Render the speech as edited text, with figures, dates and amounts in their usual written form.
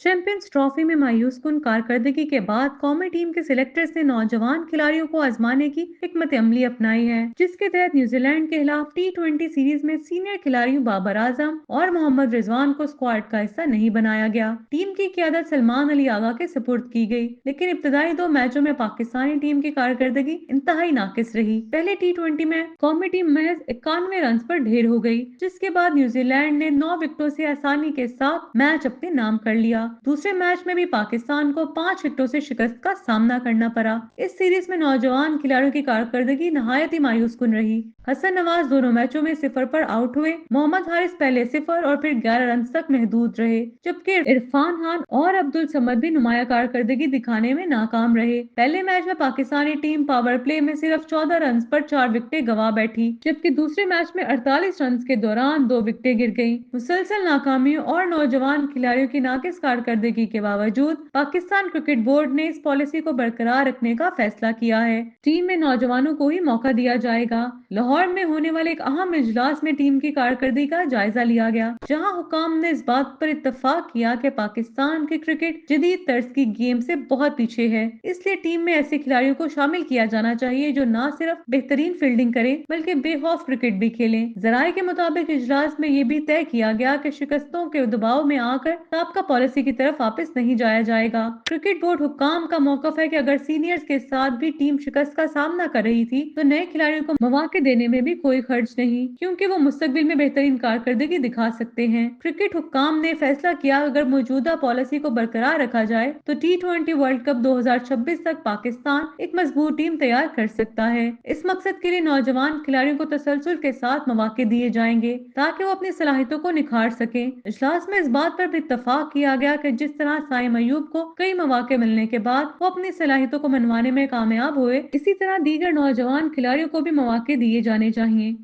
Champions trophy में मायूसकुन कारकर्दगी के बाद कौमी टीम के सिलेक्टर्स ने नौजवान खिलाड़ियों को आजमाने की हिकमत अमली अपनाई है, जिसके तहत न्यूजीलैंड के खिलाफ टी20 सीरीज में सीनियर खिलाड़ियों बाबर आजम और मोहम्मद रिजवान को स्क्वाड का हिस्सा नहीं बनाया गया। टीम की क़यादत सलमान अली आगा के सुपुर्द की गई, लेकिन इब्तदाई दो मैचों में पाकिस्तानी टीम की कारकर्दगी इंतहाई नाकिस रही। पहले टी20 में कौमी टीम महज 91 रन पर ढेर हो गई, जिसके बाद न्यूजीलैंड ने 9 विकेटों से आसानी के साथ मैच अपने नाम कर लिया। दूसरे मैच में भी पाकिस्तान को 5 विकेटों से शिकस्त का सामना करना पड़ा। इस सीरीज में नौजवान खिलाड़ियों की कारकर्दगी नहायत ही मायूसकुन रही। हसन नवाज दोनों मैचों में 0 पर आउट हुए। मोहम्मद हारिस पहले 0 और फिर 11 रन तक महदूद रहे, जबकि इरफान खान और अब्दुल समद भी नुमाया कारकर्दगी दिखाने में नाकाम रहे। पहले मैच में पाकिस्तानी टीम पावर प्ले में सिर्फ 14 रन पर 4 विकेटें गंवा बैठी, जबकि दूसरे मैच में 48 रन के दौरान 2 विकेटें गिर गईं। मुसलसल नाकामियों और नौजवान खिलाड़ियों की नाकिस कारकर्दगी के बावजूद पाकिस्तान क्रिकेट बोर्ड ने इस पॉलिसी को बरकरार रखने का फैसला किया है। टीम में नौजवानों को ही मौका दिया जाएगा। लाहौर में होने वाले एक अहम इजलास में टीम की कारकर्दगी का जायजा लिया गया, जहां हुकाम ने इस बात पर इत्तफाक किया कि पाकिस्तान की क्रिकेट जदीद तर्ज की गेम से बहुत पीछे है, इसलिए टीम में ऐसे खिलाड़ियों को शामिल किया जाना चाहिए जो न सिर्फ बेहतरीन फील्डिंग करें बल्कि बेखौफ क्रिकेट भी खेलें। जराये के मुताबिक इजलास में ये भी तय किया गया कि शिकस्तों के दबाव में आकर साबका पॉलिसी की तरफ वापस नहीं जाया जाएगा। क्रिकेट बोर्ड हुक्काम का मौकफ है कि अगर सीनियर्स के साथ भी टीम शिकस्त का सामना कर रही थी तो नए खिलाड़ियों को मौके देने में भी कोई खर्च नहीं, क्योंकि वो मुस्तकबिल में बेहतरीन कारकर्दगी दिखा सकते हैं। क्रिकेट हुक्काम ने फैसला किया अगर मौजूदा पॉलिसी को बरकरार रखा जाए तो टी20 वर्ल्ड कप 2026 तक पाकिस्तान एक मजबूत टीम तैयार कर सकता है। इस मकसद के लिए नौजवान खिलाड़ियों को तसलसल के साथ मौके दिए जाएंगे ताकि वो अपनी सलाहियतों को निखार सके। इजलास में इस बात पर भी इत्तफाक किया गया कि जिस तरह साइम अयूब को कई मौके मिलने के बाद वो अपनी सलाहियतों को मनवाने में कामयाब हुए, इसी तरह दीगर नौजवान खिलाड़ियों को भी मौके दिए जाने चाहिए।